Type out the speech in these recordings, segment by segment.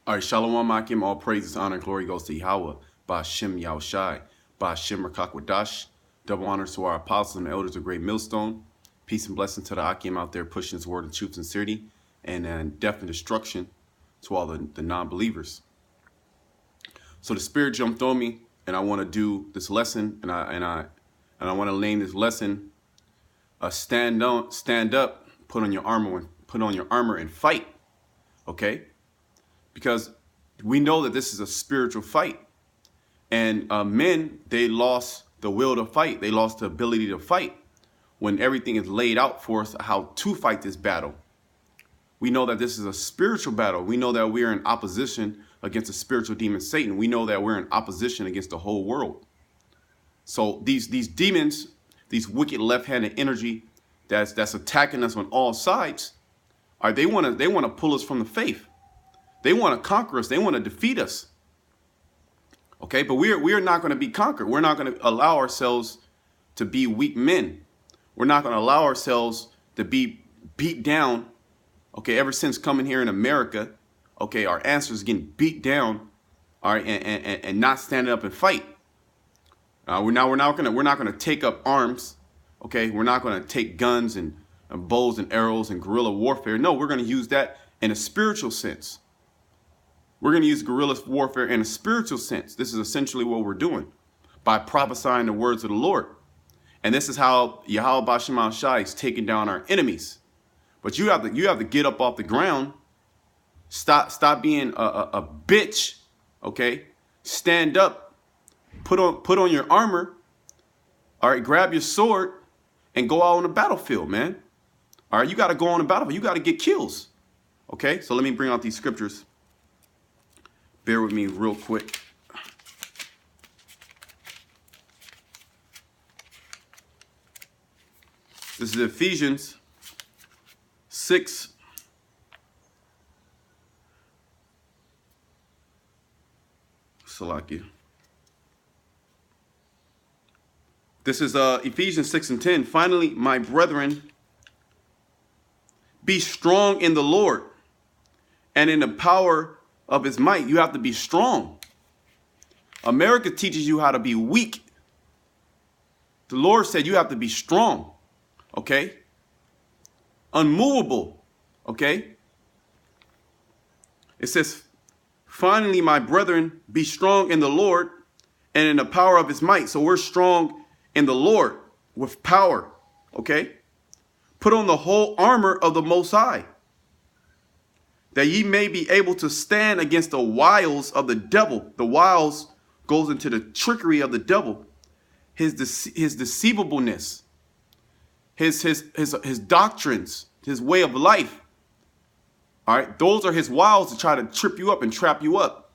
All right, Shalom Akim, all praises, honor, and glory goes to Yahweh, Ba'Shem Yahushai, Ba'Shem Rakakwadash. Double honors to our apostles and elders of Great Millstone. Peace and blessing to the Akim out there pushing his word of truth and sincerity, and death and destruction to all the non-believers. So the Spirit jumped on me, and I want to do this lesson, and I want to name this lesson, stand up, put on your armor and fight. Okay. Because we know that this is a spiritual fight. And men, they lost the will to fight. They lost the ability to fight when everything is laid out for us how to fight this battle. We know that this is a spiritual battle. We know that we are in opposition against the spiritual demon Satan. We know that we're in opposition against the whole world. So these demons, these wicked left-handed energy that's attacking us on all sides, they want to pull us from the faith. They want to conquer us. They want to defeat us. Okay, but we are not going to be conquered. We're not going to allow ourselves to be weak men. We're not going to allow ourselves to be beat down. Okay, ever since coming here in America, okay, our ancestors getting beat down, all right, and not standing up and fight. We're not going to take up arms. Okay, we're not going to take guns and bows and arrows and guerrilla warfare. No, we're going to use that in a spiritual sense. We're going to use guerrilla warfare in a spiritual sense. This is essentially what we're doing by prophesying the words of the Lord. And this is how Yahweh Ba'Shem Shai is taking down our enemies. But you have to get up off the ground. Stop being a bitch. Okay, stand up. Put on your armor. All right, grab your sword and go out on the battlefield, man. All right, you got to go on the battlefield. You got to get kills. Okay, so let me bring out these scriptures. Bear with me real quick. This is Ephesians 6. Salakia. This is Ephesians 6:10. Finally, my brethren, be strong in the Lord and in the power of his might. You have to be strong. America teaches you how to be weak. The Lord said you have to be strong. Okay? Unmovable. Okay? It says, finally, my brethren, be strong in the Lord and in the power of his might. So we're strong in the Lord with power. Okay? Put on the whole armor of the Most High, that ye may be able to stand against the wiles of the devil. The wiles goes into the trickery of the devil, his deceivableness, his doctrines, his way of life. All right, those are his wiles to try to trip you up and trap you up.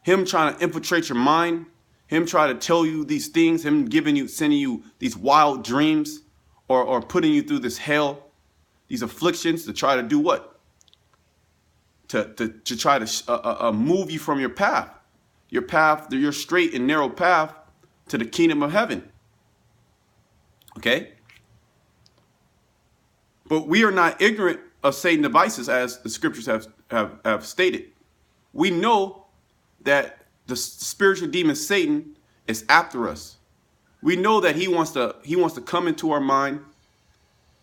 Him trying to infiltrate your mind, him trying to tell you these things, him sending you these wild dreams, or putting you through this hell, these afflictions to try to do what? To try to move you from your path, your straight and narrow path to the kingdom of heaven. Okay? But we are not ignorant of Satan's devices, as the scriptures have stated. We know that the spiritual demon Satan is after us. We know that he wants to come into our mind.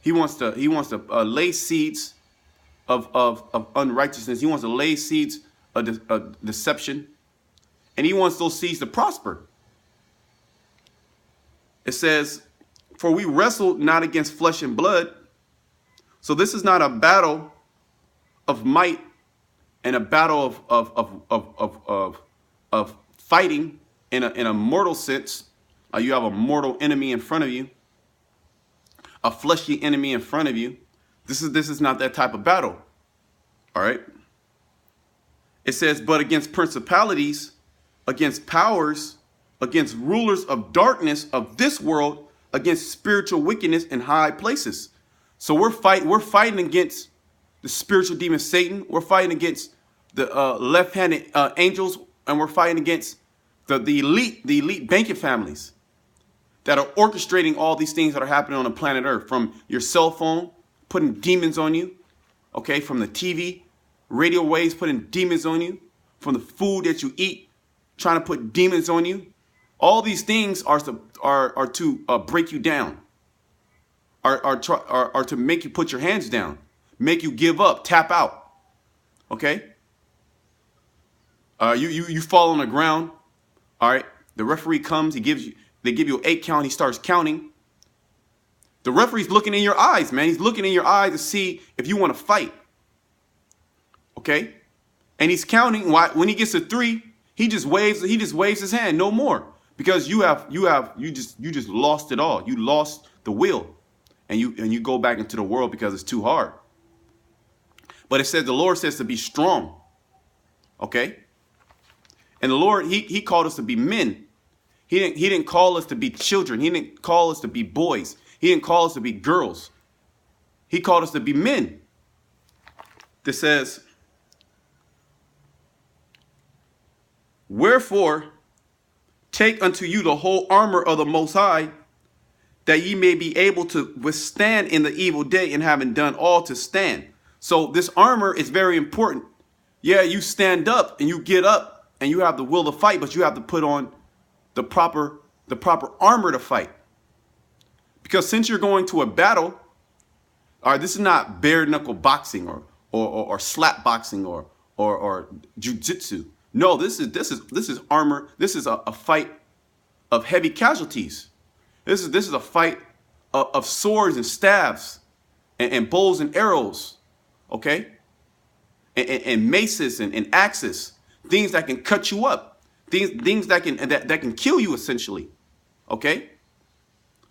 He wants to lay seeds of unrighteousness. He wants to lay seeds of deception, and he wants those seeds to prosper. It says, for we wrestle not against flesh and blood. So this is not a battle of might and a battle of fighting in a mortal sense. You have a mortal enemy in front of you, a fleshy enemy in front of you. This is not that type of battle. All right. It says, but against principalities, against powers, against rulers of darkness of this world, against spiritual wickedness in high places. So we're fighting against the spiritual demon Satan. We're fighting against the left-handed angels, and we're fighting against the elite banking families that are orchestrating all these things that are happening on the planet Earth, from your cell phone, putting demons on you, okay, from the TV, radio waves putting demons on you, from the food that you eat, trying to put demons on you. All these things are to break you down, are to make you put your hands down, make you give up, tap out. Okay? You fall on the ground. All right. The referee comes. They give you an 8 count. He starts counting. The referee's looking in your eyes, man. He's looking in your eyes to see if you want to fight. Okay? And he's counting. When he gets to 3, he just waves his hand. No more. Because you just lost it all. You lost the will. And you go back into the world because it's too hard. But it says the Lord says to be strong. Okay? And the Lord, he called us to be men. He didn't call us to be children. He didn't call us to be boys. He didn't call us to be girls. He called us to be men. This says, wherefore, take unto you the whole armor of the Most High, that ye may be able to withstand in the evil day, and having done all to stand. So this armor is very important. Yeah, you stand up and you get up and you have the will to fight, but you have to put on the proper armor to fight. Because since you're going to a battle, all right, this is not bare knuckle boxing or slap boxing or jujitsu. No, this is armor. This is a fight of heavy casualties. This is a fight of swords and staves and bows and arrows, okay, and maces and axes, things that can cut you up, things that can kill you essentially, okay.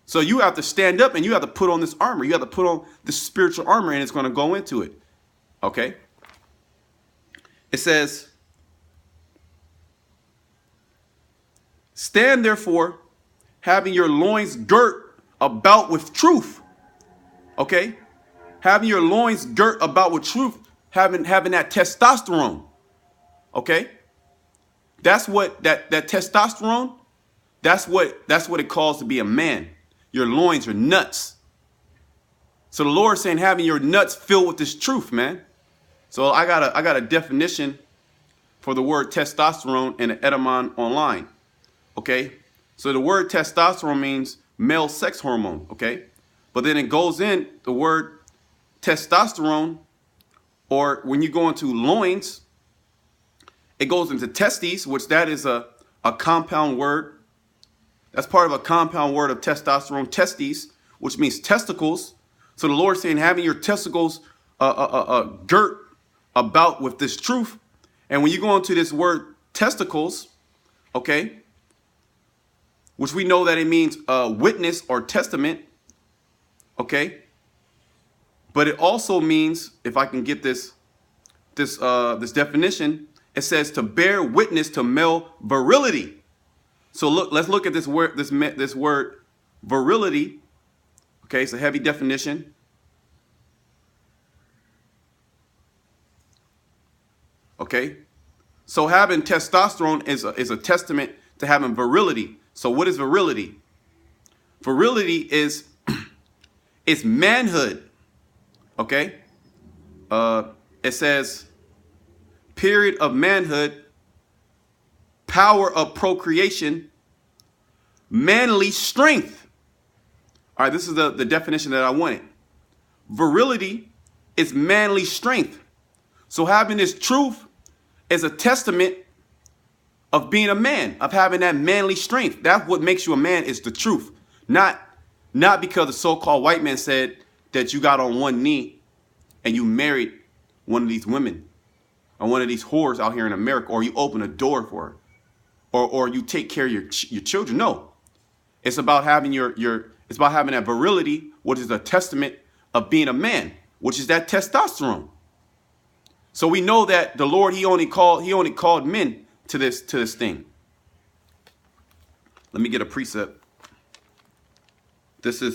So you have to stand up and you have to put on this armor. You have to put on this spiritual armor, and it's going to go into it. Okay. It says, stand therefore, having your loins girt about with truth. Okay. Having your loins girt about with truth, having that testosterone. Okay. That's what that testosterone, that's what it calls to be a man. Your loins are nuts. So the Lord's saying having your nuts filled with this truth, man. So I got a definition for the word testosterone in the Edamon online. Okay? So the word testosterone means male sex hormone, okay? But then it goes in the word testosterone, or when you go into loins, it goes into testes, which that is a compound word. That's part of a compound word of testosterone, testes, which means testicles. So the Lord's saying having your testicles girt about with this truth. And when you go into this word testicles, okay, which we know that it means witness or testament, okay, but it also means, if I can get this definition, it says to bear witness to male virility. So let's look at this word, this word virility. Okay, it's a heavy definition. Okay, so having testosterone is a testament to having virility. So what is virility? Virility is it's manhood. Okay, it says period of manhood, power of procreation, manly strength. All right, this is the definition that I wanted. Virility is manly strength. So having this truth is a testament of being a man, of having that manly strength. That's what makes you a man, is the truth. Not because the so-called white man said that you got on one knee and you married one of these women or one of these whores out here in America, or you open a door for her, or you take care of your children. No, it's about having it's about having that virility, which is a testament of being a man, which is that testosterone. So we know that the Lord, he only called men to this thing. Let me get a precept. This is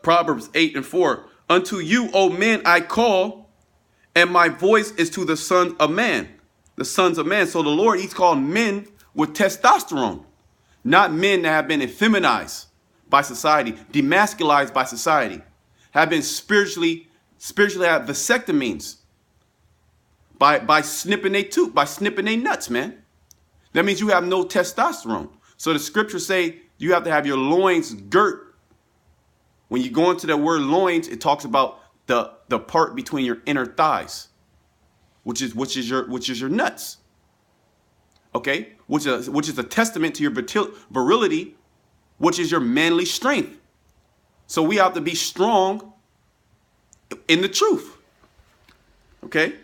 Proverbs 8:4. Unto you, O men, I call, and my voice is to the sons of man. The sons of man. So the Lord, he's called men with testosterone, not men that have been effeminized by society, demasculized by society, have been spiritually spiritually have vasectomies by snipping their tooth, by snipping their nuts, man. That means you have no testosterone. So the scriptures say you have to have your loins girt. When you go into the word loins, it talks about the part between your inner thighs, which is your nuts. Okay, which is a testament to your virility, which is your manly strength. So we have to be strong in the truth. Okay.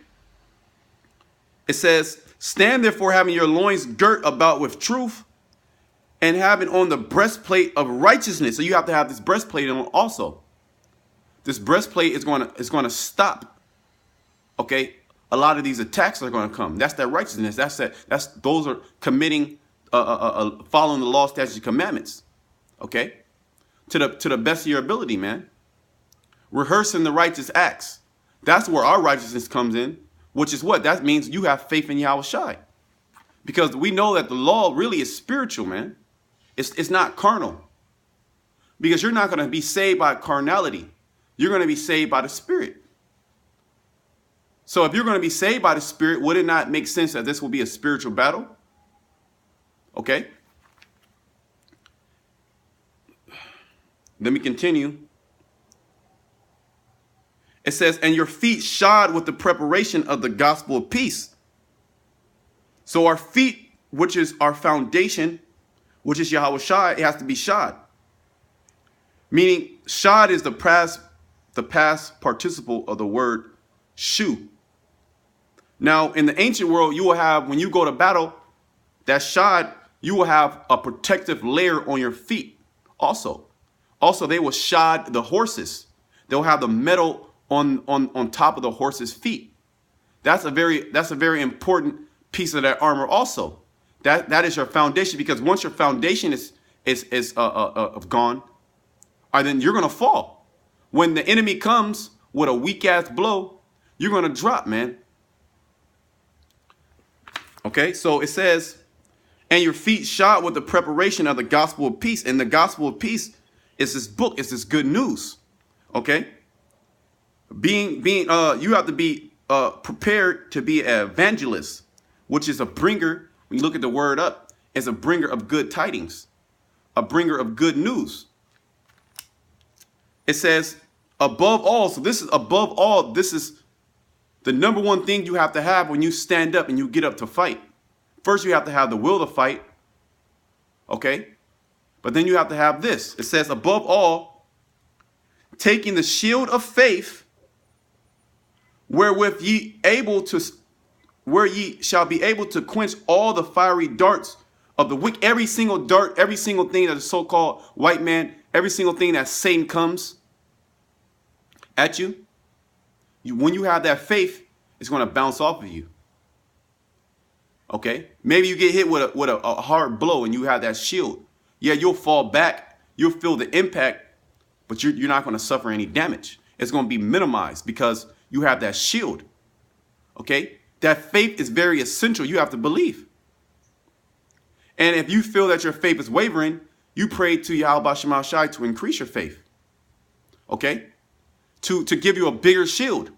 It says, stand therefore having your loins girt about with truth, and having on the breastplate of righteousness. So you have to have this breastplate on also. This breastplate is going to stop, okay, a lot of these attacks are going to come. That's that righteousness. Those are committing, following the law, statutes, and commandments, okay, to the best of your ability, man. Rehearsing the righteous acts. That's where our righteousness comes in, which is what? That means you have faith in Yahweh Shai. Because we know that the law really is spiritual, man. It's not carnal. Because you're not going to be saved by carnality. You're going to be saved by the Spirit. So if you're going to be saved by the Spirit, would it not make sense that this will be a spiritual battle? Okay. Let me continue. It says, and your feet shod with the preparation of the gospel of peace. So our feet, which is our foundation, which is Yahweh Shai, it has to be shod. Meaning, shod is the past participle of the word shoe. Now, in the ancient world, you will have, when you go to battle, that shod, you will have a protective layer on your feet also. Also, they will shod the horses. They'll have the metal on top of the horse's feet. That's a very important piece of that armor also. That is your foundation, because once your foundation is gone, then you're gonna fall. When the enemy comes with a weak ass blow, you're gonna drop, man. Okay, so it says, and your feet shod with the preparation of the gospel of peace. And the gospel of peace is this book, it's this good news. Okay, you have to be prepared to be an evangelist, which is a bringer. When you look at the word up, is a bringer of good tidings, a bringer of good news. It says, above all, so this is above all, this is the number one thing you have to have when you stand up and you get up to fight. First, you have to have the will to fight, okay? But then you have to have this. It says, above all, taking the shield of faith, wherewith ye shall be able to quench all the fiery darts of the wicked. Every single dart, every single thing that the so-called white man, every single thing that Satan comes at you, when you have that faith, it's going to bounce off of you. Okay? Maybe you get hit with a hard blow and you have that shield. Yeah, you'll fall back. You'll feel the impact, but you're not going to suffer any damage. It's going to be minimized because you have that shield. Okay? That faith is very essential. You have to believe. And if you feel that your faith is wavering, you pray to Yahweh Shema Shai to increase your faith. Okay? To give you a bigger shield.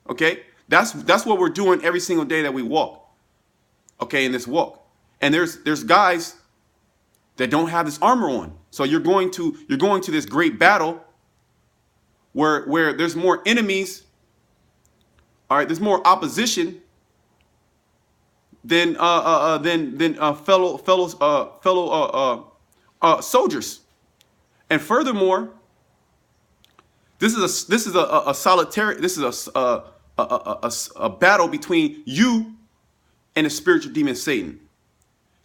Okay? That's what we're doing every single day that we walk. Okay, in this walk. And there's guys that don't have this armor on. So you're going to this great battle where there's more enemies. All right, there's more opposition than fellow soldiers. And furthermore, this is a battle between you and the spiritual demon Satan.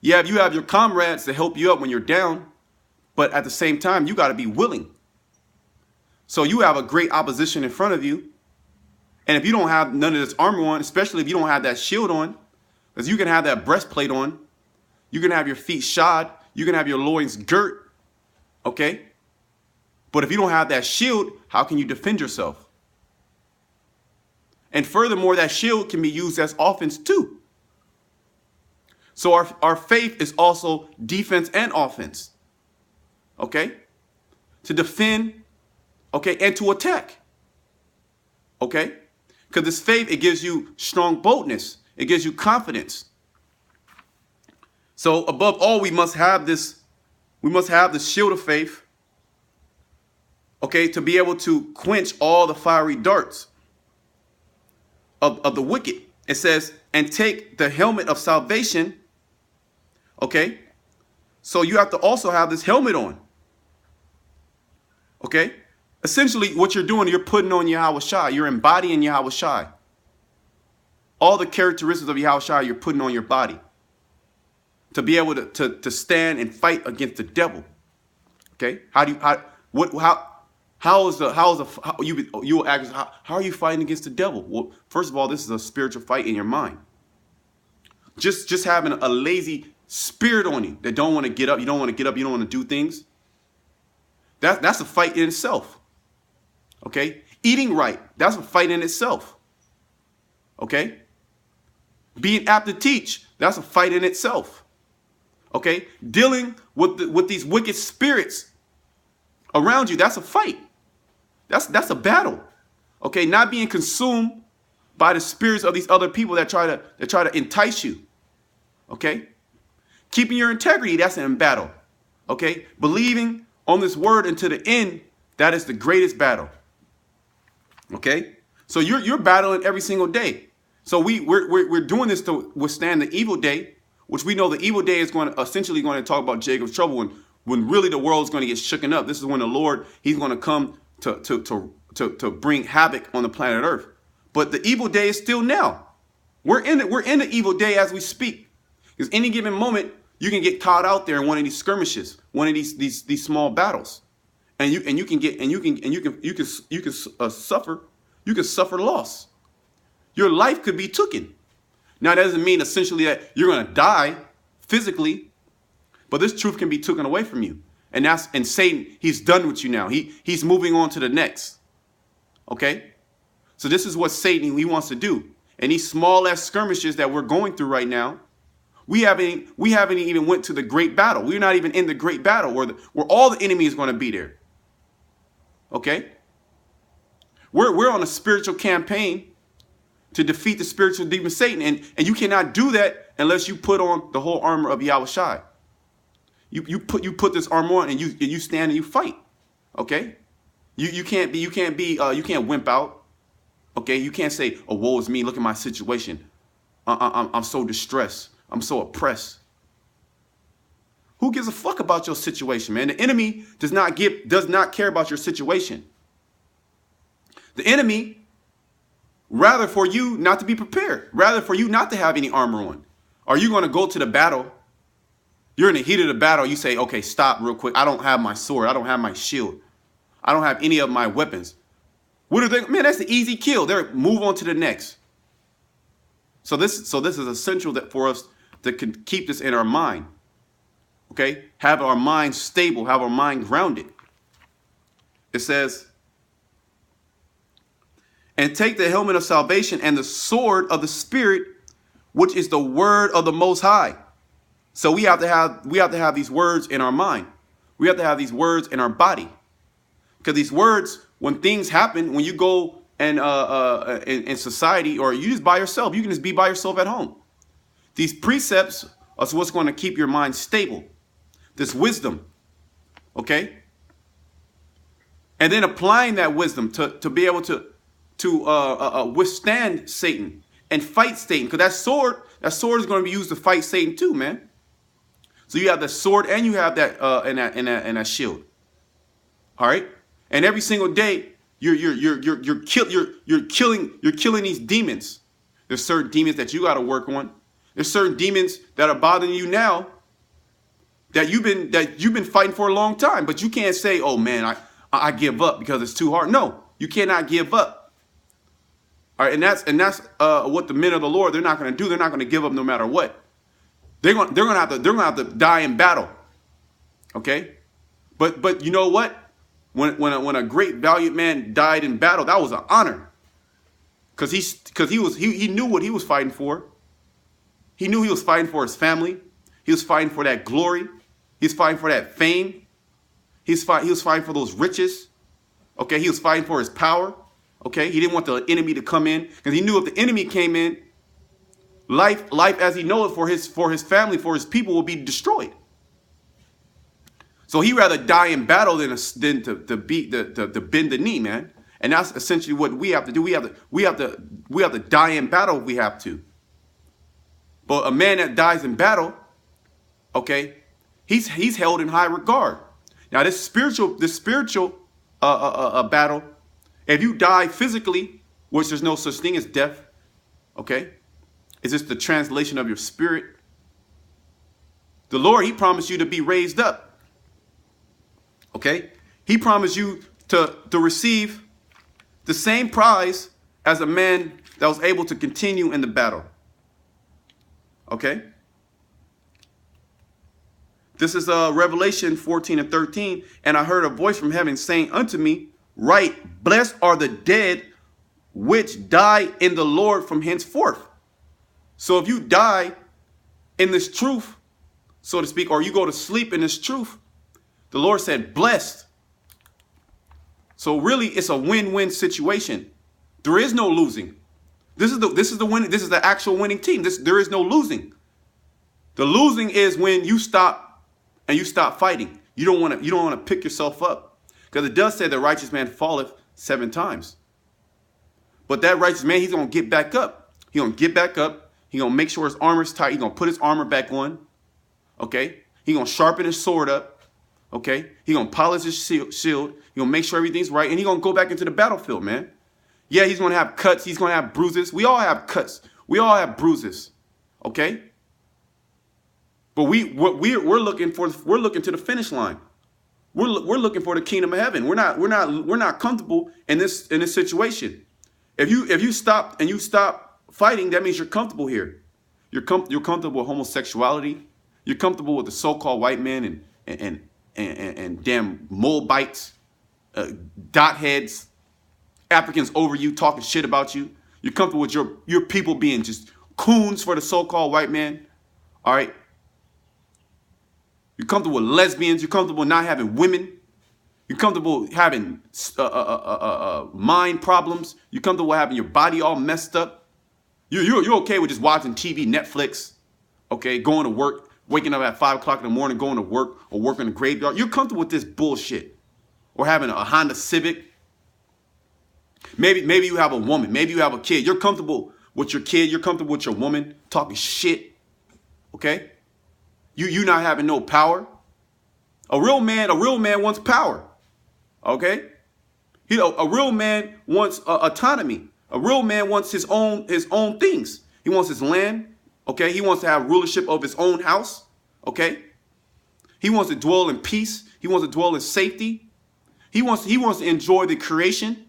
You have your comrades to help you up when you're down, but at the same time, you got to be willing. So you have a great opposition in front of you. And if you don't have none of this armor on, especially if you don't have that shield on, because you can have that breastplate on, you can have your feet shod, you can have your loins girt, okay? But if you don't have that shield, how can you defend yourself? And furthermore, that shield can be used as offense too. So our faith is also defense and offense, okay? To defend, okay, and to attack. Okay? Because this faith, it gives you strong boldness. It gives you confidence. So above all, we must have the shield of faith, okay, to be able to quench all the fiery darts of the wicked. It says, and take the helmet of salvation, okay? So you have to also have this helmet on, okay? Essentially, what you're doing, you're putting on Yahweh Shai. You're embodying Yahweh Shai. All the characteristics of Yahweh Shai, you're putting on your body to be able to stand and fight against the devil. Okay? How are you fighting against the devil? Well, first of all, this is a spiritual fight in your mind. Just having a lazy spirit on you that don't want to get up, you don't want to get up, you don't want to do things. That's a fight in itself. Okay? Eating right, that's a fight in itself. Okay? Being apt to teach, that's a fight in itself. Okay? Dealing with these wicked spirits around you, that's a fight. That's a battle. Okay? Not being consumed by the spirits of these other people that try to entice you. Okay? Keeping your integrity, that's in battle. Okay? Believing on this word until the end, that is the greatest battle. Okay? So you're battling every single day. So we're doing this to withstand the evil day, which we know the evil day is essentially going to talk about Jacob's trouble when really the world is going to get shooken up. This is when the Lord, he's going to come to bring havoc on the planet Earth. But the evil day is still now. We're in the evil day as we speak. Because any given moment you can get caught out there in one of these skirmishes, one of these small battles, and you can suffer loss. Your life could be taken. Now, that doesn't mean essentially that you're going to die physically, but this truth can be taken away from you. And Satan, he's done with you now. He's moving on to the next. Okay? So this is what Satan, he wants to do. And these small ass skirmishes that we're going through right now, we haven't even went to the great battle. We're not even in the great battle where all the enemy is going to be there. Okay? We're on a spiritual campaign to defeat the spiritual demon Satan. And you cannot do that unless you put on the whole armor of Yahweh Shai. You put this armor on and you stand and you fight. Okay? You can't wimp out. Okay? You can't say, oh, woe is me, look at my situation. I'm so distressed. I'm so oppressed. Who gives a fuck about your situation, man? The enemy does not care about your situation. The enemy, rather for you not to be prepared, rather for you not to have any armor on. Are you going to go to the battle? You're in the heat of the battle. You say, okay, stop real quick. I don't have my sword. I don't have my shield. I don't have any of my weapons. What are they? Man, that's an easy kill. Move on to the next. So this is essential for us to keep this in our mind. Okay? Have our mind stable. Have our mind grounded. It says, and take the helmet of salvation and the sword of the Spirit, which is the word of the Most High. So we have to have these words in our mind. We have to have these words in our body. Because these words, when things happen, when you go and in society, or you just by yourself, you can just be by yourself at home. These precepts are what's going to keep your mind stable. This wisdom. Okay? And then applying that wisdom to be able to withstand Satan and fight Satan. Because that sword is going to be used to fight Satan too, man. So you have the sword and you have that and that shield. All right? And every single day you're killing these demons. There's certain demons that you got to work on. There's certain demons that are bothering you now that you've been fighting for a long time, but you can't say, "Oh man, I give up because it's too hard." No, you cannot give up. All right, and that's what the men of the Lord, they're not going to do. They're not going to give up no matter what. They're going to have to die in battle. Okay? But you know what? When a great valiant man died in battle, that was an honor. Cuz he knew what he was fighting for. He knew he was fighting for his family. He was fighting for that glory. He was fighting for that fame. He was fighting for those riches. Okay? He was fighting for his power. Okay, he didn't want the enemy to come in because he knew if the enemy came in, life as he knows for his family, for his people will be destroyed. So he rather die in battle than to bend the knee, man. And that's essentially what we have to do. We have to die in battle if we have to. But a man that dies in battle, okay, he's held in high regard. Now this spiritual battle, if you die physically, which there's no such thing as death, okay, it's just the translation of your spirit. The Lord, he promised you to be raised up. Okay, he promised you to receive the same prize as a man that was able to continue in the battle. Okay. This is Revelation 14:13. And I heard a voice from heaven saying unto me, write, blessed are the dead which die in the Lord from henceforth. So if you die in this truth, so to speak, or you go to sleep in this truth, the Lord said, blessed. So really, it's a win-win situation. There is no losing. This is the actual winning team. There is no losing. The losing is when you stop fighting. You don't want to pick yourself up, because it does say the righteous man falleth 7 times. But that righteous man, he's gonna get back up. He's gonna get back up. He's gonna make sure his armor's tight. He's gonna put his armor back on. Okay. He's gonna sharpen his sword up. Okay. He's gonna polish his shield. He's gonna make sure everything's right, and he's gonna go back into the battlefield, man. Yeah, he's gonna have cuts. He's gonna have bruises. We all have cuts. We all have bruises. Okay. But we're looking to the finish line. We're looking for the kingdom of heaven. We're not comfortable in this situation. If you stop fighting, that means you're comfortable here. You're comfortable with homosexuality. You're comfortable with the so-called white man and damn Moabites, dot heads, Africans over you, talking shit about you. You're comfortable with your people being just coons for the so-called white man. All right. You're comfortable with lesbians. You're comfortable not having women. You're comfortable having mind problems. You're comfortable having your body all messed up. You're okay with just watching TV, Netflix, okay, going to work, waking up at 5 o'clock in the morning, going to work, or working in the graveyard. You're comfortable with this bullshit. Or having a Honda Civic. Maybe you have a woman. Maybe you have a kid. You're comfortable with your kid. You're comfortable with your woman talking shit. Okay? You not having no power. A real man wants power. Okay? A real man wants autonomy. A real man wants his own things. He wants his land. Okay? He wants to have rulership of his own house. Okay? He wants to dwell in peace. He wants to dwell in safety. He wants to enjoy the creation.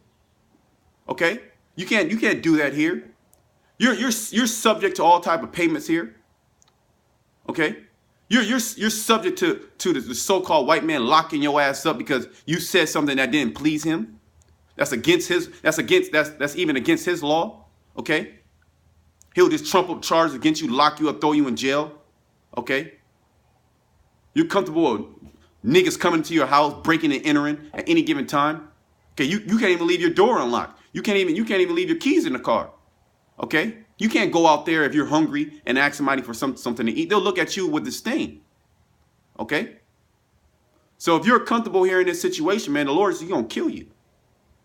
Okay? You can't do that here. You're subject to all type of payments here. Okay? You're subject to the so-called white man locking your ass up because you said something that didn't please him. That's even against his law. Okay? He'll just trump up charges against you, lock you up, throw you in jail. Okay? You're comfortable with niggas coming to your house, breaking and entering at any given time. Okay, you can't even leave your door unlocked. You can't even leave your keys in the car. Okay? You can't go out there if you're hungry and ask somebody for something to eat. They'll look at you with disdain. Okay? So if you're comfortable here in this situation, man, the Lord is going to kill you.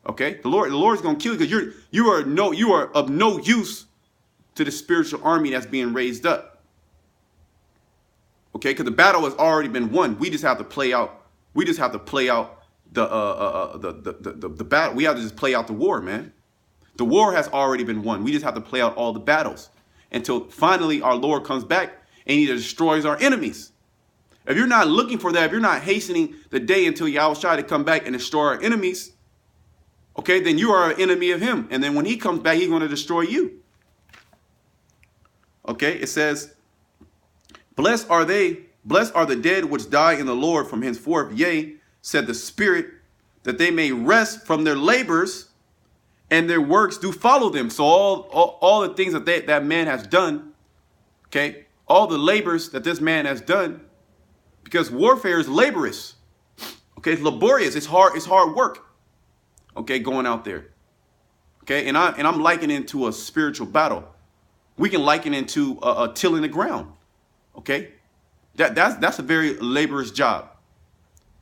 Okay? The Lord is going to kill you because you are of no use to the spiritual army that's being raised up. Okay? Because the battle has already been won. We just have to play out. We just have to play out the battle. We have to just play out the war, man. The war has already been won. We just have to play out all the battles until finally our Lord comes back and he destroys our enemies. If you're not looking for that, if you're not hastening the day until Yahushua to come back and destroy our enemies, okay, then you are an enemy of him. And then when he comes back, he's going to destroy you. Okay, it says, blessed are the dead which die in the Lord from henceforth. Yea, said the Spirit, that they may rest from their labors, and their works do follow them. So all the things that man has done, okay, all the labors that this man has done, because warfare is laborious, okay, it's laborious, it's hard work, okay, going out there. Okay, and I'm likening it to a spiritual battle. We can liken it to tilling the ground. Okay, that's a very laborious job,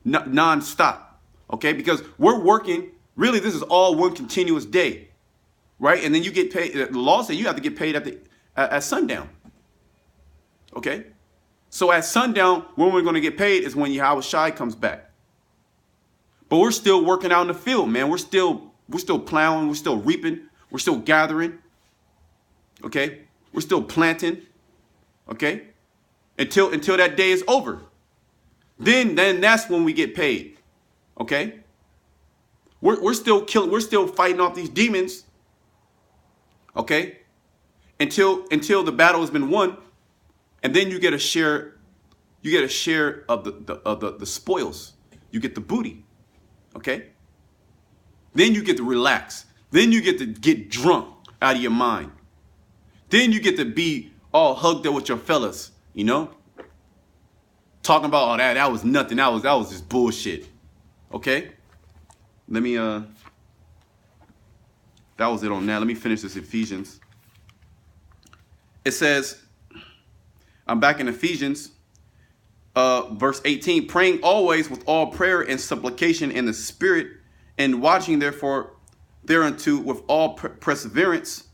non-stop. Okay, because we're working. Really, this is all one continuous day, right? And then you get paid. The law says you have to get paid at sundown. Okay, so at sundown, when we're going to get paid is when Yahweh Shai comes back. But we're still working out in the field, man. We're still plowing. We're still reaping. We're still gathering. Okay, we're still planting. Okay, until that day is over. Then that's when we get paid. Okay, we're still killing. We're still fighting off these demons. Okay, until the battle has been won, and then you get a share. You get a share of the spoils. You get the booty. Okay. Then you get to relax. Then you get to get drunk out of your mind. Then you get to be all hugged up with your fellas, you know, talking about all that was nothing. That was just bullshit. Okay. Let me that was it on that. Let me finish this Ephesians. It says, I'm back in Ephesians, verse 18, praying always with all prayer and supplication in the Spirit, and watching therefore thereunto with all perseverance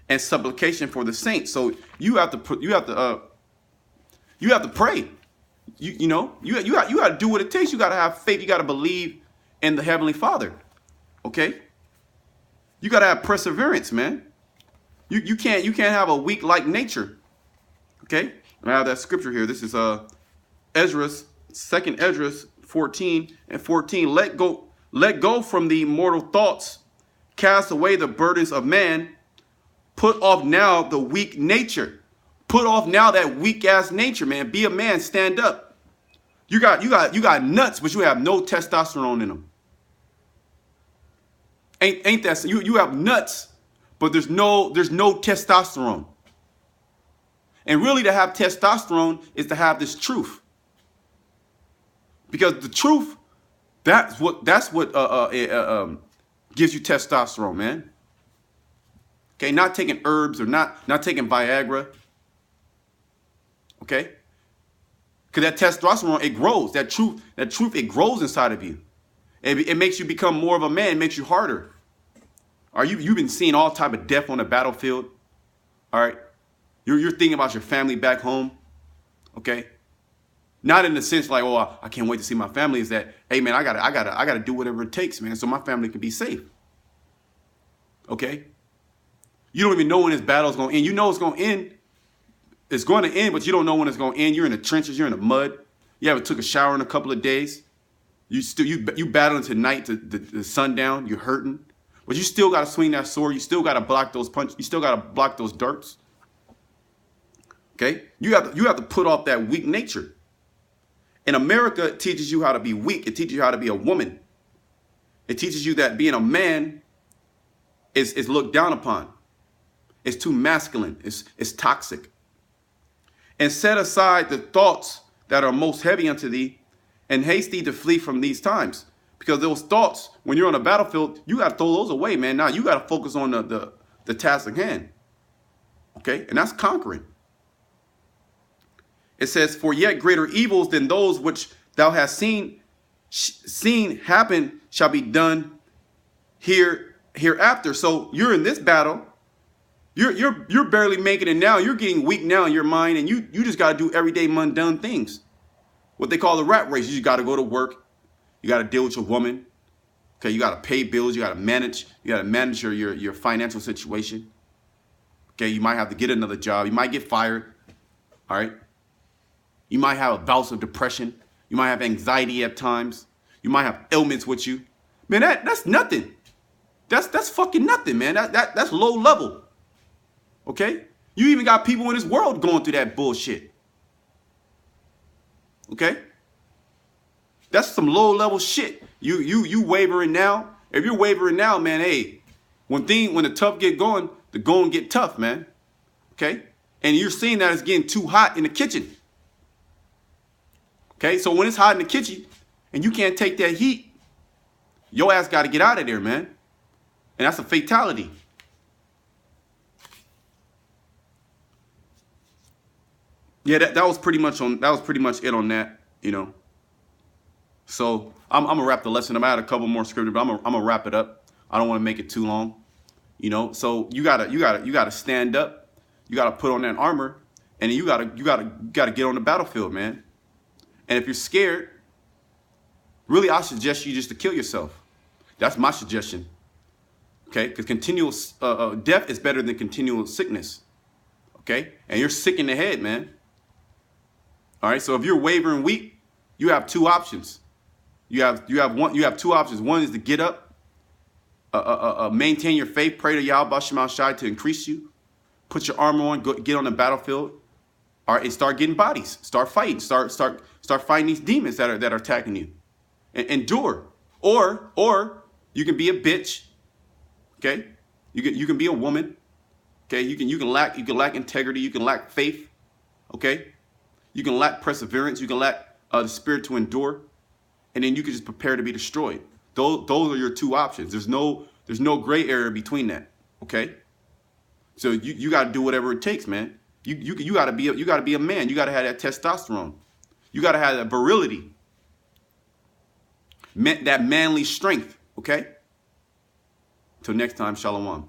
and supplication for the saints. So you have to pray. You got to do what it takes. You got to have faith. You got to believe in the Heavenly Father. Okay. You got to have perseverance, man. You can't have a weak like nature. Okay. I have that scripture here. This is Ezra's, 2nd Ezra's 14:14. Let go from the mortal thoughts. Cast away the burdens of man. Put off now the weak nature. Put off now that weak ass nature, man. Be a man. Stand up. You got nuts, but you have no testosterone in them. Ain't that you have nuts, but there's no testosterone. And really, to have testosterone is to have this truth. Because the truth, that's what gives you testosterone, man. Okay, not taking herbs or not taking Viagra. Okay, because that testosterone, it grows. That truth, it grows inside of you. It makes you become more of a man. It makes you harder. You've been seeing all type of death on the battlefield. All right, you're thinking about your family back home. Okay. Not in the sense like, oh, I can't wait to see my family. Is that, hey, man, I gotta do whatever it takes, man, so my family can be safe. Okay? You don't even know when this battle is going to end. You know it's going to end. It's going to end, but you don't know when it's going to end. You're in the trenches. You're in the mud. You haven't took a shower in a couple of days. You battling tonight to the sundown. You're hurting, but you still got to swing that sword. You still got to block those punches. You still got to block those darts. Okay? You have to put off that weak nature. In America, it teaches you how to be weak. It teaches you how to be a woman. It teaches you that being a man is looked down upon. It's too masculine. It's toxic. And set aside the thoughts that are most heavy unto thee, and haste thee to flee from these times. Because those thoughts, when you're on the battlefield, you got to throw those away, man. Now you got to focus on the task at hand. Okay? And that's conquering. It says, for yet greater evils than those which thou hast seen happen shall be done hereafter. So you're in this battle. You're barely making it now. You're getting weak now in your mind, and you just got to do everyday mundane things. What they call the rat race. You just got to go to work. You got to deal with your woman. Okay, you got to pay bills. You got to manage. You got to manage your financial situation. Okay, you might have to get another job. You might get fired. All right. You might have bouts of depression. You might have anxiety at times. You might have ailments with you. Man, that's nothing. That's fucking nothing, man. That's low level. Okay? You even got people in this world going through that bullshit. Okay? That's some low level shit. You wavering now. If you're wavering now, man, hey, when the tough get going, the going get tough, man. Okay? And you're seeing that it's getting too hot in the kitchen. Okay, so when it's hot in the kitchen and you can't take that heat, your ass got to get out of there, man. And that's a fatality. Yeah, that was pretty much it on that, you know. So I'm gonna wrap the lesson up. I had a couple more scriptures, but I'm gonna wrap it up. I don't want to make it too long, you know. So you gotta stand up. You gotta put on that armor, and then you gotta get on the battlefield, man. And if you're scared, really, I suggest you just to kill yourself. That's my suggestion. Okay, because continual death is better than continual sickness. Okay, and you're sick in the head, man. All right, so if you're wavering weak, you have two options. You have two options. One is to get up, maintain your faith, pray to Yahweh Shema Shai to increase you, put your armor on, get on the battlefield, all right, and start getting bodies, start fighting, start fighting these demons that are attacking you, and endure. Or you can be a bitch, okay? You can be a woman, okay? You can lack integrity, you can lack faith, okay? You can lack perseverance, you can lack the spirit to endure. And then you can just prepare to be destroyed. Those are your two options. There's no gray area between that. Okay. So you got to do whatever it takes, man. You got to be a man. You got to have that testosterone. You got to have that virility, that manly strength. Okay. Till next time, shalom.